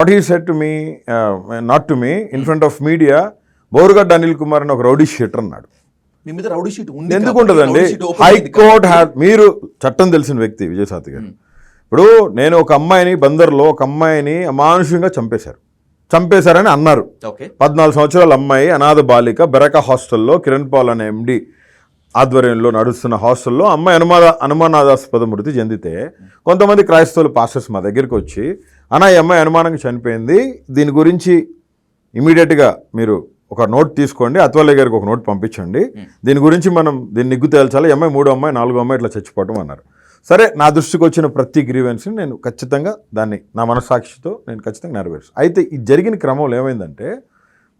What he said to me, not to me, in front of media, Borugadda Anil Kumar అని ఒక rowdy sheeter అన్నాడు. మీ మీద rowdy sheet ఉంది, ఎందుకు ఉంటుందండి? హైకోర్ట్ మీరు చట్టం తెలిసిన వ్యక్తి విజయసాతి గారు. ఇప్పుడు నేను ఒక అమ్మాయిని బందర్లో ఒక అమ్మాయిని అమానుషంగా చంపేశారని అన్నారు. 14 సంవత్సరాల అమ్మాయి, అనాథ బాలిక, బెరకా హాస్టల్లో కిరణ్ పాల్ అనే ఎండి ఆధ్వర్యంలో నడుస్తున్న హాస్టల్లో అమ్మాయి అనుమానాస్పద మృతి చెందితే కొంతమంది క్రైస్తవులు పాస్టర్స్ మా దగ్గరికి వచ్చి, ఈ అమ్మాయి అనుమానంగా చనిపోయింది, దీని గురించి ఇమీడియట్గా మీరు ఒక నోట్ తీసుకోండి, అత్వాలయ్య గారికి ఒక నోట్ పంపించండి, దీని గురించి మనం దీన్ని నిగ్గు తేల్చాలి, అమ్మాయి 3వ అమ్మాయి 4వ అమ్మాయి ఇట్లా చచ్చిపోవటం అన్నారు. సరే, నా దృష్టికి వచ్చిన ప్రతి గ్రీవెన్స్ని నేను ఖచ్చితంగా దాన్ని నా మనస్సాక్షితో నేను ఖచ్చితంగా నెరవేర్చు. అయితే ఈ జరిగిన క్రమంలో ఏమైందంటే,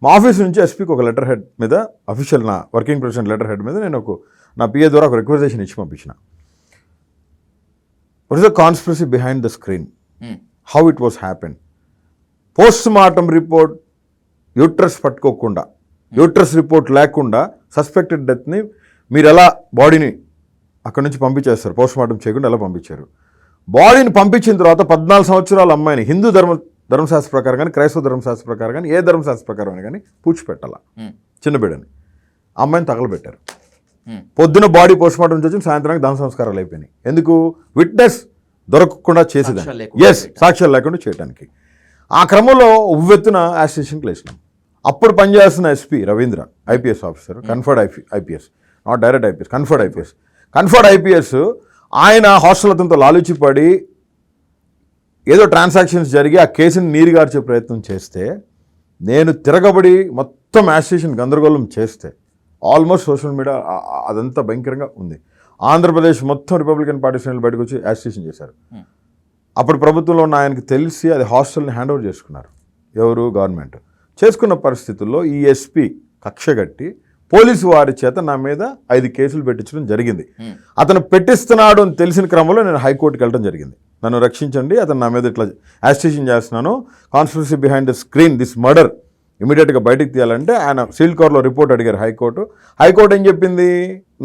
మా ఆఫీస్ నుంచి ఎస్పీకి ఒక లెటర్ హెడ్ మీద, అఫీషియల్ నా వర్కింగ్ ప్రెసిడెంట్ లెటర్ హెడ్ మీద నేను నా పిఏ ద్వారా ఒక రిక్వెజేషన్ ఇచ్చి పంపించిన. What is the conspiracy behind the screen, how it was happen, post mortem report uterus పట్టుకోకుండా, యూట్రస్ రిపోర్ట్ లేకుండా సస్పెక్టెడ్ డెత్ని మీరు ఎలా బాడీని అక్కడి నుంచి పంపించేస్తారు, పోస్ట్ మార్టం చేయకుండా ఎలా పంపించారు? బాడీని పంపించిన తర్వాత 14 సంవత్సరాల అమ్మాయిని హిందూ ధర్మశాస్త్ర ప్రకారం కానీ, క్రైస్తవ ధర్మశాస్త్ర ప్రకారం కానీ, ఏ ధర్మశాస్త్ర ప్రకారం కానీ పూడ్చిపెట్టాల చిన్న బిడ్డని, అమ్మాయిని తగలబెట్టారు. పొద్దున బాడీ పోస్ట్ మార్టం నుంచి సాయంత్రానికి దాన సంస్కారాలు అయిపోయినాయి. ఎందుకు? విట్నెస్ దొరకకుండా చేసేదాన్ని, సాక్ష్యాలు లేకుండా చేయడానికి. ఆ క్రమంలో ఉవ్వెత్తున యాజిటేషన్కి లేచినాం. అప్పుడు పనిచేస్తున్న SP Ravindra, IPS officer, conferred IPS, not direct IPS, conferred IPS, ఆయన హాస్టల్ అతనితో లాలుచిపడి ఏదో ట్రాన్సాక్షన్స్ జరిగి ఆ కేసుని నీరుగార్చే ప్రయత్నం చేస్తే, నేను తిరగబడి మొత్తం యాజిటేషన్ గందరగోళం చేస్తే, ఆల్మోస్ట్ సోషల్ మీడియా అదంతా భయంకరంగా ఉంది. ఆంధ్రప్రదేశ్ మొత్తం రిపబ్లికన్ పార్టీ శ్రేణులు బయటకు వచ్చి యాజిటేషన్ చేశారు. అప్పుడు ప్రభుత్వంలో ఉన్న ఆయనకి తెలిసి అది హాస్టల్ని హ్యాండ్ ఓవర్ చేసుకున్నారు. ఎవరు? గవర్నమెంట్. చేసుకున్న పరిస్థితుల్లో ఈ ఎస్పీ కక్షగట్టి పోలీసు వారి చేత నా మీద 5 కేసులు పెట్టించడం జరిగింది. అతను పెట్టిస్తున్నాడు అని తెలిసిన క్రమంలో నేను హైకోర్టుకి వెళ్ళడం జరిగింది. నన్ను రక్షించండి, అతను నా మీద ఇట్లా యాజిటేషన్ చేస్తున్నాను, conspiracy behind the screen, this murder ఇమీడియట్గా బయటకు తీయాలంటే ఆయన సీల్ కవర్లో రిపోర్ట్ అడిగారు హైకోర్టు ఏం చెప్పింది?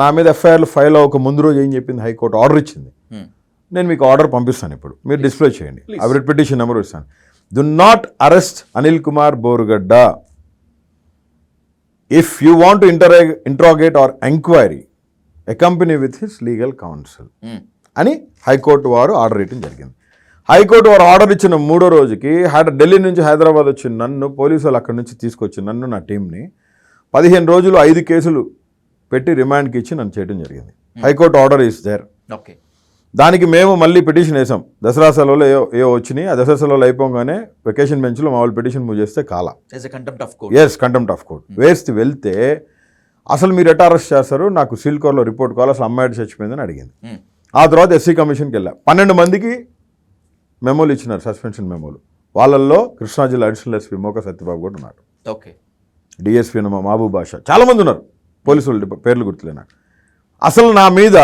నా మీద ఎఫ్ఐఆర్లు ఫైల్ అవ్వక ముందు రోజు ఏం చెప్పింది? హైకోర్టు ఆర్డర్ ఇచ్చింది. నేను మీకు ఆర్డర్ పంపిస్తాను, ఇప్పుడు మీరు డిస్ప్లే చేయండి, అవి పిటిషన్ నెంబర్ ఇస్తాను. Do not arrest Anil Kumar Borugadda if you want to interrogate are enquiry accompany with his legal council అని హైకోర్టు వారు ఆర్డర్ ఇవ్వడం జరిగింది. హైకోర్టు వారు ఆర్డర్ ఇచ్చిన 3వ రోజుకి ఢిల్లీ నుంచి హైదరాబాద్ వచ్చి నన్ను పోలీసు వాళ్ళు అక్కడి నుంచి తీసుకొచ్చి నన్ను, నా టీంని 15 రోజులు 5 కేసులు పెట్టి రిమాండ్కి ఇచ్చి నన్ను చేయడం జరిగింది. High court order is there. దానికి మేము మళ్ళీ పిటిషన్ వేసాం. దసరా సెలవులు ఏవో వచ్చినాయి. ఆ దసరా సెలవులు అయిపోగానే వెకేషన్ బెంచ్లో మా వాళ్ళు పిటిషన్ మూవ్ చేస్తే కంటెంప్ట్ ఆఫ్ కోర్ట్ వేస్తే వెళ్తే, అసలు మీరు ఎట్లా అరెస్ట్ చేస్తారు, నాకు సీల్ కవర్లో రిపోర్ట్ కావాలి, అసలు అమ్మాయి చచ్చిపోయిందని అడిగింది. ఆ తర్వాత ఎస్సీ కమిషన్కి వెళ్ళా. 12 మందికి మెమోలు ఇచ్చినారు, సస్పెన్షన్ మెమోలు. వాళ్ళల్లో కృష్ణా జిల్లా అడిషనల్ ఎస్పీ మోకా సత్యబాబు కూడా ఉన్నారు, డిఎస్పీ మహబూబ్ బాషా, చాలామంది ఉన్నారు. పోలీసులు పేర్లు గుర్తులేనా. అసలు నా మీద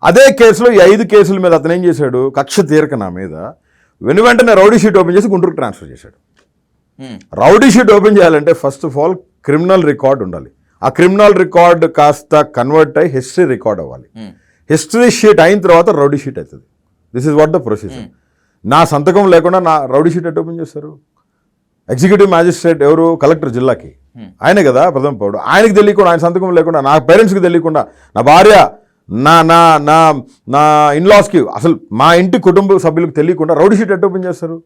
అదే కేసులో ఈ 5 కేసుల మీద అతను ఏం చేశాడు, కక్ష తీరక నా మీద వెంటనే రౌడీ షీట్ ఓపెన్ చేసి గుంటూరుకు ట్రాన్స్ఫర్ చేశాడు. రౌడీ షీట్ ఓపెన్ చేయాలంటే first of all criminal record ఉండాలి. ఆ క్రిమినల్ రికార్డ్ కాస్త కన్వర్ట్ అయ్యి హిస్టరీ రికార్డ్ అవ్వాలి. హిస్టరీ షీట్ అయిన తర్వాత రౌడీ షీట్ అవుతుంది. This is what the procedure. నా సంతకం లేకుండా నా రౌడీ షీట్ ఎట్ ఓపెన్ చేస్తారు? ఎగ్జిక్యూటివ్ మ్యాజిస్ట్రేట్ ఎవరు? కలెక్టర్ జిల్లాకి, ఆయనే కదా ప్రథమ పౌరుడు. ఆయనకి తెలియకుండా, ఆయన సంతకం లేకుండా, నా పేరెంట్స్కి తెలియకుండా, నా భార్య, నా నా నా నా ఇన్లాస్కి, అసలు మా ఇంటి కుటుంబ సభ్యులకు తెలియకుండా రౌడీ షీట్ ఎట్ ఓపెన్ చేస్తారు?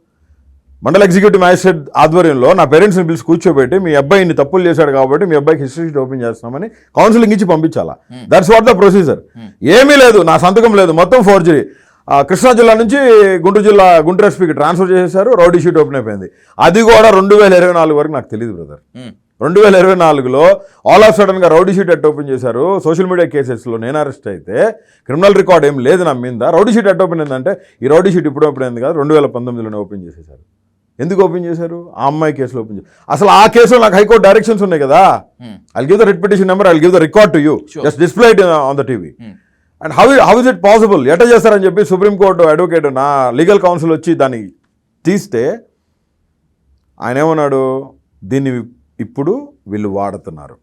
మండల ఎగ్జిక్యూటివ్ మ్యాజిస్ట్రేట్ ఆధ్వర్యంలో నా పేరెంట్స్ని పిలిచి కూర్చోబెట్టి, మీ అబ్బాయి ఇన్ని తప్పులు చేశాడు కాబట్టి మీ అబ్బాయికి హిస్టరీ షీట్ ఓపెన్ చేస్తామని కౌన్సిలింగ్ ఇచ్చి పంపించాలా? That's what the procedure. ఏమీ లేదు, నా సంతకం లేదు, మొత్తం ఫోర్జరీ. కృష్ణా జిల్లా నుంచి గుంటూరు ఎస్పీకి ట్రాన్స్ఫర్ చేసేసారు, రౌడీ షీట్ ఓపెన్ అయిపోయింది. అది కూడా 2024 వరకు నాకు తెలియదు బ్రదర్. 2024లో ఆల్ ఆఫ్ సడన్గా రౌడీ షీట్ ఎట్ ఓపెన్ చేశారు. సోషల్ మీడియా కేసెస్లో నేను అరెస్ట్ అయితే క్రిమినల్ రికార్డ్ ఏం లేదు నా మీద. రౌడీ షీట్ ఎట్ ఓపెన్ అయిందంటే, ఈ రౌడీ షీట్ ఇప్పుడు ఓపెన్ అయింది కాదు, 2019లోనే ఓపెన్ చేసేసారు. ఎందుకు ఓపెన్ చేశారు? ఆ అమ్మాయి కేసులో ఓపెన్ చేశారు. అసలు ఆ కేసులో నాకు హైకోర్టు డైరెక్షన్స్ ఉన్నాయి కదా, I'll give the writ petition number, I'll give the record to you, just display it on the TV. And how is it possible, ఎట్లా చేస్తారని చెప్పి సుప్రీంకోర్టు అడ్వకేట్, నా లీగల్ కౌన్సిల్ వచ్చి దాన్ని తీస్తే ఆయన ఏమన్నాడు, దీన్ని ఇప్పుడు వీళ్ళు వాడుతున్నారు.